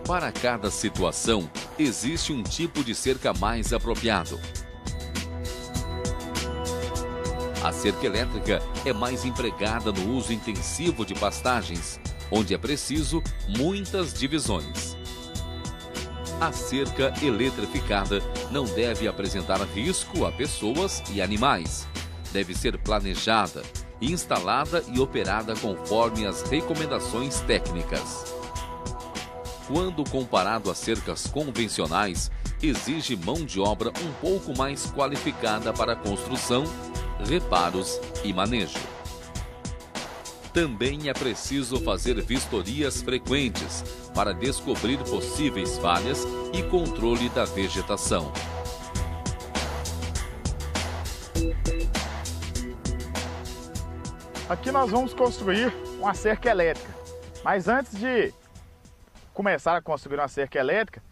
Para cada situação, existe um tipo de cerca mais apropriado. A cerca elétrica é mais empregada no uso intensivo de pastagens, onde é preciso muitas divisões. A cerca eletrificada não deve apresentar risco a pessoas e animais. Deve ser planejada, instalada e operada conforme as recomendações técnicas. Quando comparado a cercas convencionais, exige mão de obra um pouco mais qualificada para a construção, reparos e manejo. Também é preciso fazer vistorias frequentes para descobrir possíveis falhas e controle da vegetação. Aqui nós vamos construir uma cerca elétrica, mas antes de começar a construir uma cerca elétrica,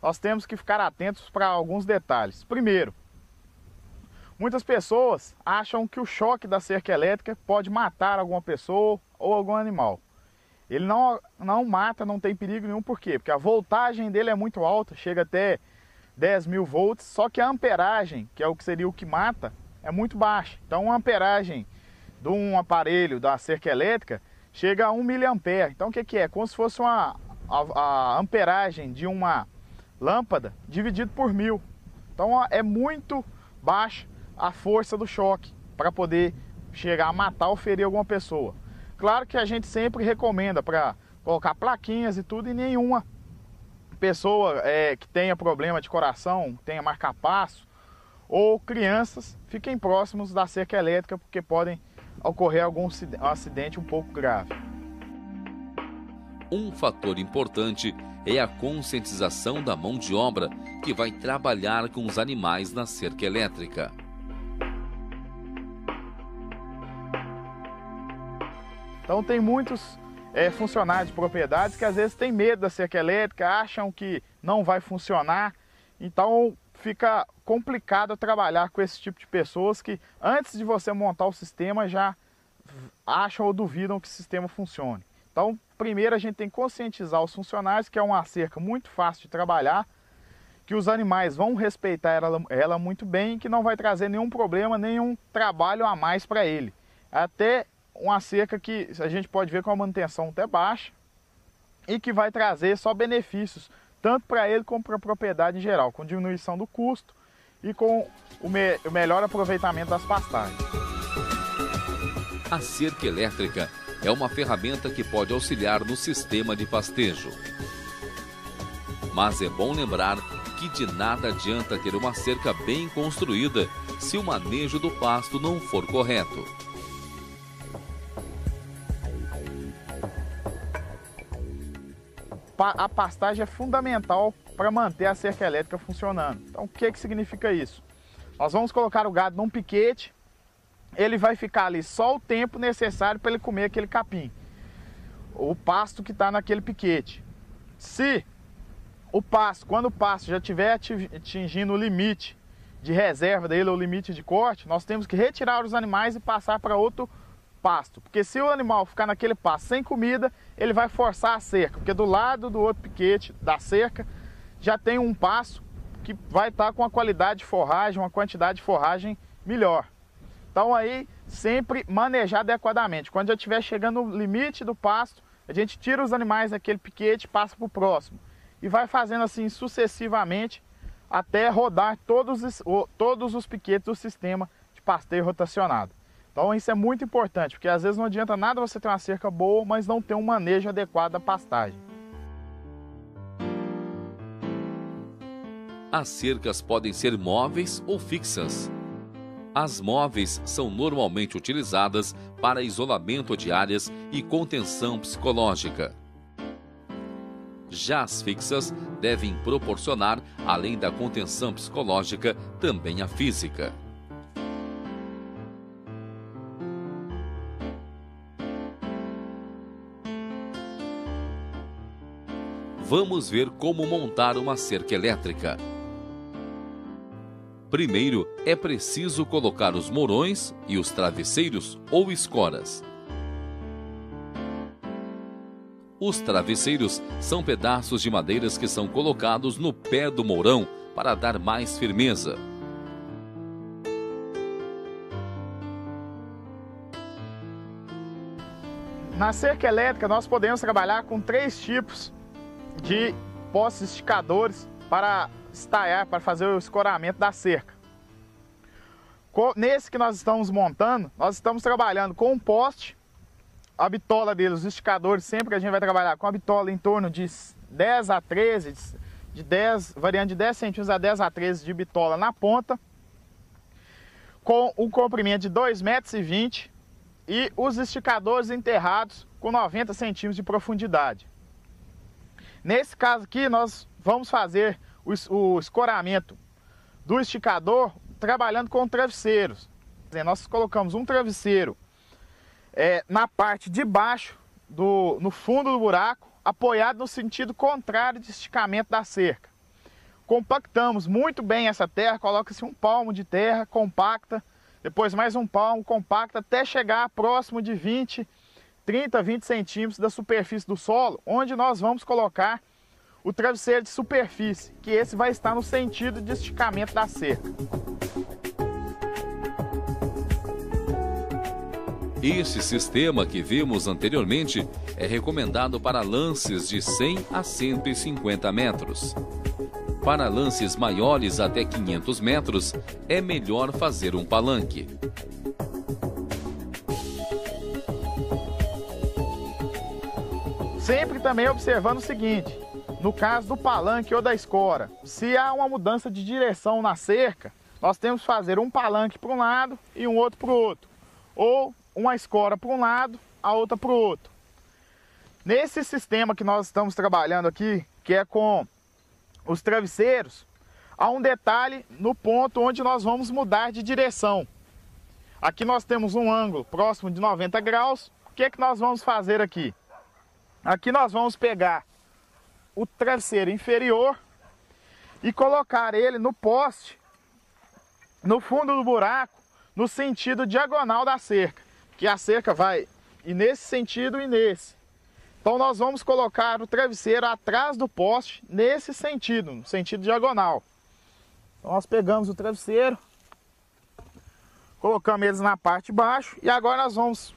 nós temos que ficar atentos para alguns detalhes. Primeiro, muitas pessoas acham que o choque da cerca elétrica pode matar alguma pessoa ou algum animal. Ele não mata, não tem perigo nenhum, por quê? Porque a voltagem dele é muito alta, chega até 10.000 volts, só que a amperagem, que é o que seria o que mata, é muito baixa. Então a amperagem de um aparelho da cerca elétrica chega a 1 mA. Então o que é? Como se fosse a amperagem de uma lâmpada dividido por 1000. Então é muito baixa a força do choque para poder chegar a matar ou ferir alguma pessoa. Claro que a gente sempre recomenda para colocar plaquinhas e tudo, e nenhuma pessoa que tenha problema de coração, tenha marca-passo, ou crianças fiquem próximos da cerca elétrica, porque podem ocorrer algum acidente um pouco grave. Um fator importante é a conscientização da mão de obra que vai trabalhar com os animais na cerca elétrica. Então tem muitos funcionários de propriedades que às vezes têm medo da cerca elétrica, acham que não vai funcionar, então fica complicado trabalhar com esse tipo de pessoas que antes de você montar o sistema já acham ou duvidam que o sistema funcione. Então primeiro a gente tem que conscientizar os funcionários que é uma cerca muito fácil de trabalhar, que os animais vão respeitar ela muito bem, que não vai trazer nenhum problema, nenhum trabalho a mais para ele. Até uma cerca que a gente pode ver com a manutenção até baixa e que vai trazer só benefícios, tanto para ele como para a propriedade em geral, com diminuição do custo e com o melhor aproveitamento das pastagens. A cerca elétrica é uma ferramenta que pode auxiliar no sistema de pastejo. Mas é bom lembrar que de nada adianta ter uma cerca bem construída se o manejo do pasto não for correto. A pastagem é fundamental para manter a cerca elétrica funcionando. Então o que significa isso? Nós vamos colocar o gado num piquete, ele vai ficar ali só o tempo necessário para ele comer aquele capim, o pasto que está naquele piquete. Se quando o pasto já estiver atingindo o limite de reserva dele, ou limite de corte, nós temos que retirar os animais e passar para outro pasto, porque se o animal ficar naquele pasto sem comida, ele vai forçar a cerca, porque do lado do outro piquete da cerca já tem um pasto que vai estar com a qualidade de forragem, uma quantidade de forragem melhor. Então aí sempre manejar adequadamente. Quando já estiver chegando no limite do pasto, a gente tira os animais daquele piquete e passa para o próximo. E vai fazendo assim sucessivamente até rodar todos os piquetes do sistema de pasteio rotacionado. Então isso é muito importante, porque às vezes não adianta nada você ter uma cerca boa, mas não ter um manejo adequado da pastagem. As cercas podem ser móveis ou fixas. As móveis são normalmente utilizadas para isolamento de áreas e contenção psicológica. Já as fixas devem proporcionar, além da contenção psicológica, também a física. Vamos ver como montar uma cerca elétrica. Primeiro, é preciso colocar os morões e os travesseiros ou escoras. Os travesseiros são pedaços de madeiras que são colocados no pé do mourão para dar mais firmeza. Na cerca elétrica, nós podemos trabalhar com 3 tipos de postes esticadores para estaiar, para fazer o escoramento da cerca. Nesse que nós estamos montando, nós estamos trabalhando com um poste, a bitola dele, os esticadores, sempre a gente vai trabalhar com a bitola em torno de 10 a 13, variando de 10 centímetros a 10 a 13 de bitola na ponta, com um comprimento de 2,20 metros e os esticadores enterrados com 90 centímetros de profundidade. Nesse caso aqui, nós vamos fazer o escoramento do esticador trabalhando com travesseiros. Nós colocamos um travesseiro na parte de baixo, no fundo do buraco, apoiado no sentido contrário de esticamento da cerca. Compactamos muito bem essa terra, coloca-se um palmo de terra, compacta, depois mais um palmo, compacta, até chegar próximo de 30 a 20 centímetros da superfície do solo, onde nós vamos colocar o travesseiro de superfície, que esse vai estar no sentido de esticamento da cerca. Esse sistema que vimos anteriormente é recomendado para lances de 100 a 150 metros. Para lances maiores até 500 metros, é melhor fazer um palanque. Sempre também observando o seguinte, no caso do palanque ou da escora, se há uma mudança de direção na cerca, nós temos que fazer um palanque para um lado e um outro para o outro. Ou uma escora para um lado, a outra para o outro. Nesse sistema que nós estamos trabalhando aqui, que é com os travesseiros, há um detalhe no ponto onde nós vamos mudar de direção. Aqui nós temos um ângulo próximo de 90 graus. O que é que nós vamos fazer aqui? Aqui nós vamos pegar o travesseiro inferior e colocar ele no poste, no fundo do buraco, no sentido diagonal da cerca, que a cerca vai ir nesse sentido e nesse. Então nós vamos colocar o travesseiro atrás do poste, nesse sentido, no sentido diagonal. Então nós pegamos o travesseiro, colocamos eles na parte de baixo e agora nós vamos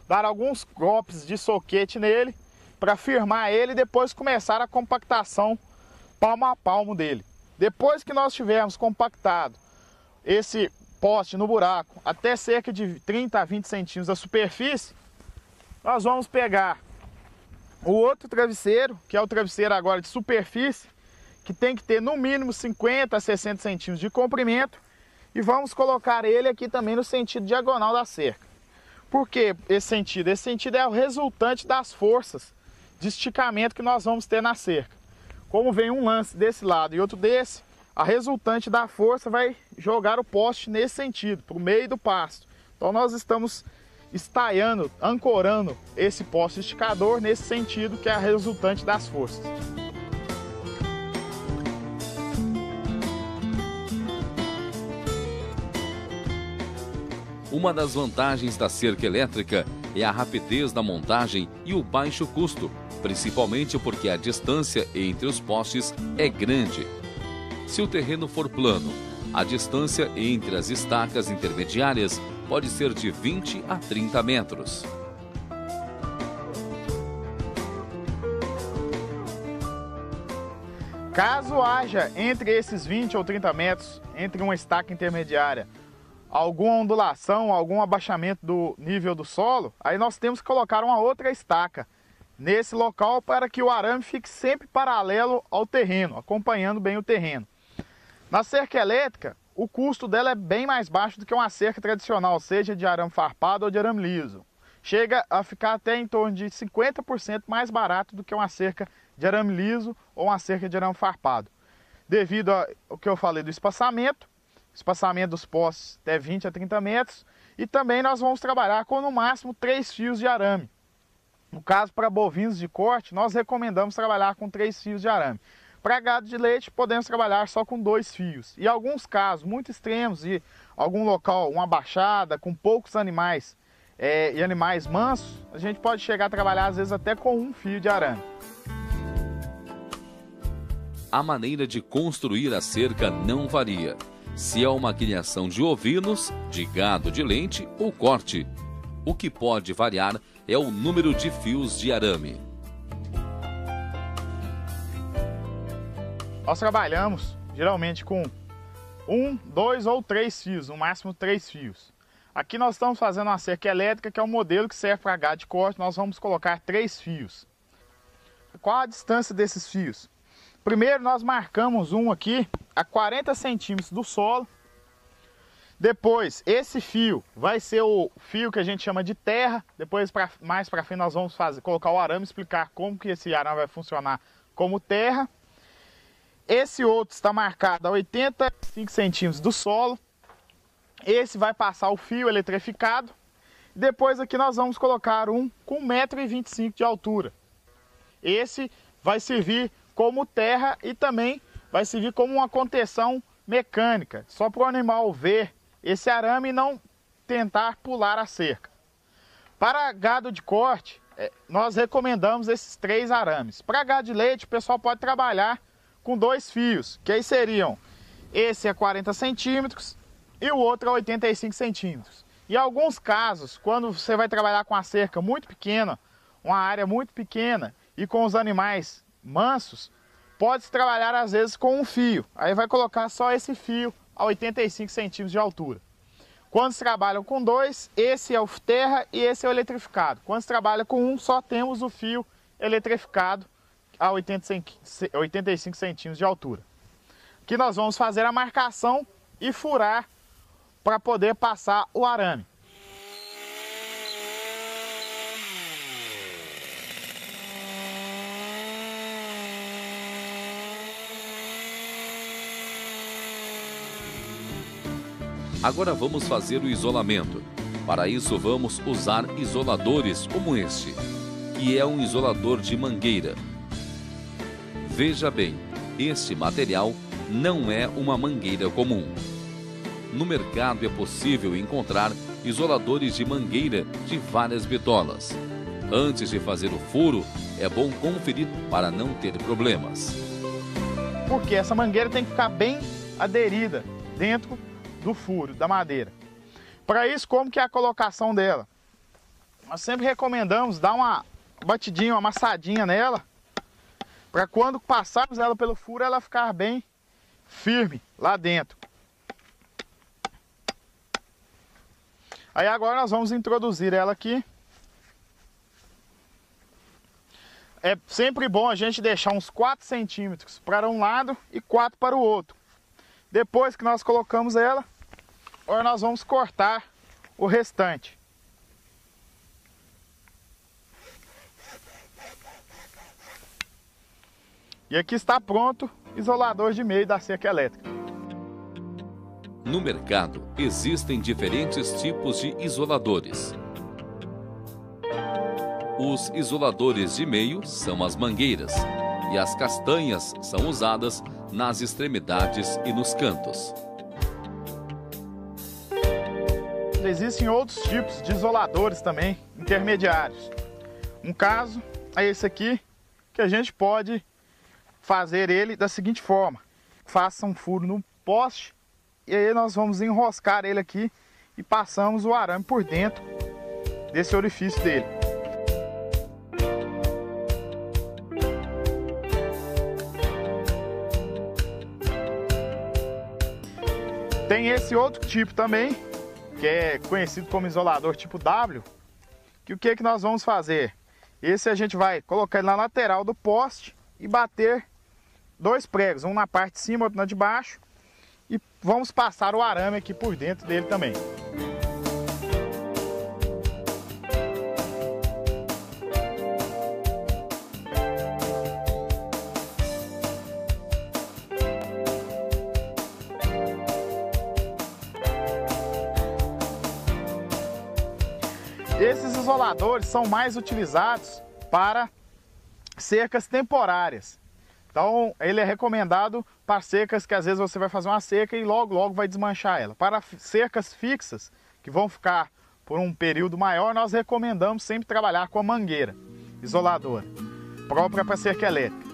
dar alguns golpes de soquete nele para firmar ele e depois começar a compactação palmo a palmo dele. Depois que nós tivermos compactado esse poste no buraco até cerca de 30 a 20 centímetros da superfície, nós vamos pegar o outro travesseiro, que é o travesseiro agora de superfície, que tem que ter no mínimo 50 a 60 centímetros de comprimento, e vamos colocar ele aqui também no sentido diagonal da cerca. Por que esse sentido? Esse sentido é o resultante das forças de esticamento que nós vamos ter na cerca. Como vem um lance desse lado e outro desse, a resultante da força vai jogar o poste nesse sentido, para o meio do pasto. Então nós estamos estaiando, ancorando esse poste esticador nesse sentido, que é a resultante das forças. Uma das vantagens da cerca elétrica é a rapidez da montagem e o baixo custo, principalmente porque a distância entre os postes é grande. Se o terreno for plano, a distância entre as estacas intermediárias pode ser de 20 a 30 metros. Caso haja entre esses 20 ou 30 metros, entre uma estaca intermediária, alguma ondulação, algum abaixamento do nível do solo, aí nós temos que colocar uma outra estaca nesse local para que o arame fique sempre paralelo ao terreno, acompanhando bem o terreno. Na cerca elétrica, o custo dela é bem mais baixo do que uma cerca tradicional, seja de arame farpado ou de arame liso. Chega a ficar até em torno de 50% mais barato do que uma cerca de arame liso ou uma cerca de arame farpado. Devido ao que eu falei do espaçamento dos postes até 20 a 30 metros, e também nós vamos trabalhar com no máximo 3 fios de arame. No caso, para bovinos de corte, nós recomendamos trabalhar com 3 fios de arame. Para gado de leite, podemos trabalhar só com 2 fios. E alguns casos muito extremos, e algum local, uma baixada, com poucos animais e animais mansos, a gente pode chegar a trabalhar às vezes até com um fio de arame. A maneira de construir a cerca não varia. Se é uma criação de ovinos, de gado de leite ou corte. O que pode variar é o número de fios de arame. Nós trabalhamos geralmente com 1, 2 ou 3 fios, no máximo 3 fios. Aqui nós estamos fazendo uma cerca elétrica, que é um modelo que serve para gado de corte. Nós vamos colocar 3 fios. Qual a distância desses fios? Primeiro nós marcamos um aqui a 40 centímetros do solo. Depois esse fio vai ser o fio que a gente chama de terra. Depois mais para frente nós vamos colocar o arame, explicar como que esse arame vai funcionar como terra. Esse outro está marcado a 85 centímetros do solo. Esse vai passar o fio eletrificado. Depois aqui nós vamos colocar um com 1,25 m de altura. Esse vai servir como terra e também vai servir como uma contenção mecânica, só para o animal ver esse arame e não tentar pular a cerca. Para gado de corte, nós recomendamos esses 3 arames. Para gado de leite, o pessoal pode trabalhar com 2 fios, que aí seriam, esse é 40 centímetros e o outro é 85 centímetros. Em alguns casos, quando você vai trabalhar com a cerca muito pequena, uma área muito pequena e com os animais mansos, pode-se trabalhar às vezes com um fio. Aí vai colocar só esse fio a 85 centímetros de altura. Quando se trabalham com 2, esse é o terra e esse é o eletrificado. Quando se trabalha com um, só temos o fio eletrificado a 85 centímetros de altura. Aqui nós vamos fazer a marcação e furar para poder passar o arame. Agora vamos fazer o isolamento. Para isso vamos usar isoladores como este, que é um isolador de mangueira. Veja bem, este material não é uma mangueira comum. No mercado é possível encontrar isoladores de mangueira de várias bitolas. Antes de fazer o furo, é bom conferir para não ter problemas. Porque essa mangueira tem que ficar bem aderida dentro do furo, da madeira. Para isso, como que é a colocação dela? Nós sempre recomendamos dar uma batidinha, uma amassadinha nela, para quando passarmos ela pelo furo, ela ficar bem firme lá dentro. Aí agora nós vamos introduzir ela aqui. É sempre bom a gente deixar uns 4 centímetros para um lado e 4 para o outro. Depois que nós colocamos ela, agora nós vamos cortar o restante. E aqui está pronto o isolador de meio da cerca elétrica. No mercado existem diferentes tipos de isoladores. Os isoladores de meio são as mangueiras e as castanhas são usadas nas extremidades e nos cantos. Existem outros tipos de isoladores também, intermediários. Um caso é esse aqui, que a gente pode fazer ele da seguinte forma. Faça um furo no poste e aí nós vamos enroscar ele aqui e passamos o arame por dentro desse orifício dele. Tem esse outro tipo também, que é conhecido como isolador tipo W, que o que nós vamos fazer? Esse a gente vai colocar ele na lateral do poste e bater 2 pregos, um na parte de cima, outro na de baixo, e vamos passar o arame aqui por dentro dele também. Esses isoladores são mais utilizados para cercas temporárias. Então, ele é recomendado para cercas que às vezes você vai fazer uma cerca e logo vai desmanchar ela. Para cercas fixas, que vão ficar por um período maior, nós recomendamos sempre trabalhar com a mangueira isoladora, própria para cerca elétrica.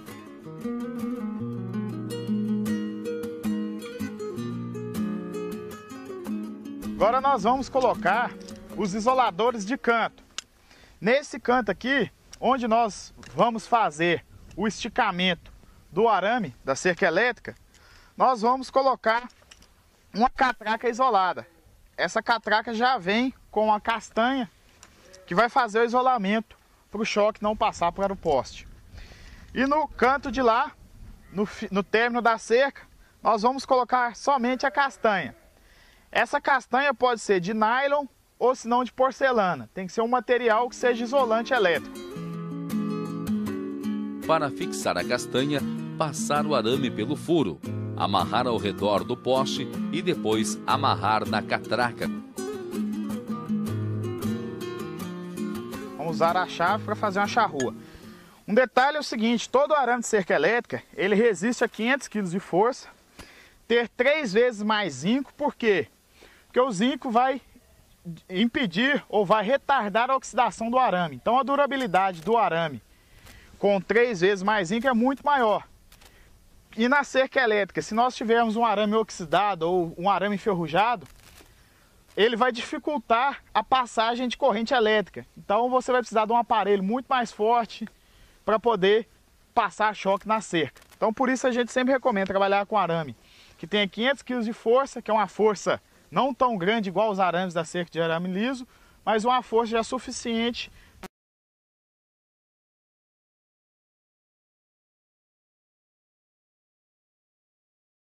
Agora nós vamos colocar os isoladores de canto. Nesse canto aqui, onde nós vamos fazer o esticamento do arame da cerca elétrica, nós vamos colocar uma catraca isolada. Essa catraca já vem com a castanha que vai fazer o isolamento para o choque não passar para o poste. E no canto de lá, no término da cerca, nós vamos colocar somente a castanha. Essa castanha pode ser de nylon ou se não de porcelana. Tem que ser um material que seja isolante elétrico. Para fixar a castanha, passar o arame pelo furo, amarrar ao redor do poste e depois amarrar na catraca. Vamos usar a chave para fazer uma charrua. Um detalhe é o seguinte, todo arame de cerca elétrica, ele resiste a 500 kg de força, ter 3 vezes mais zinco, por quê? Porque o zinco vai impedir ou vai retardar a oxidação do arame. Então a durabilidade do arame com 3 vezes mais zinco é muito maior. E na cerca elétrica, se nós tivermos um arame oxidado ou um arame enferrujado, ele vai dificultar a passagem de corrente elétrica. Então você vai precisar de um aparelho muito mais forte para poder passar choque na cerca. Então por isso a gente sempre recomenda trabalhar com arame que tenha 500 kg de força, que é uma força não tão grande igual os arames da cerca de arame liso, mas uma força já suficiente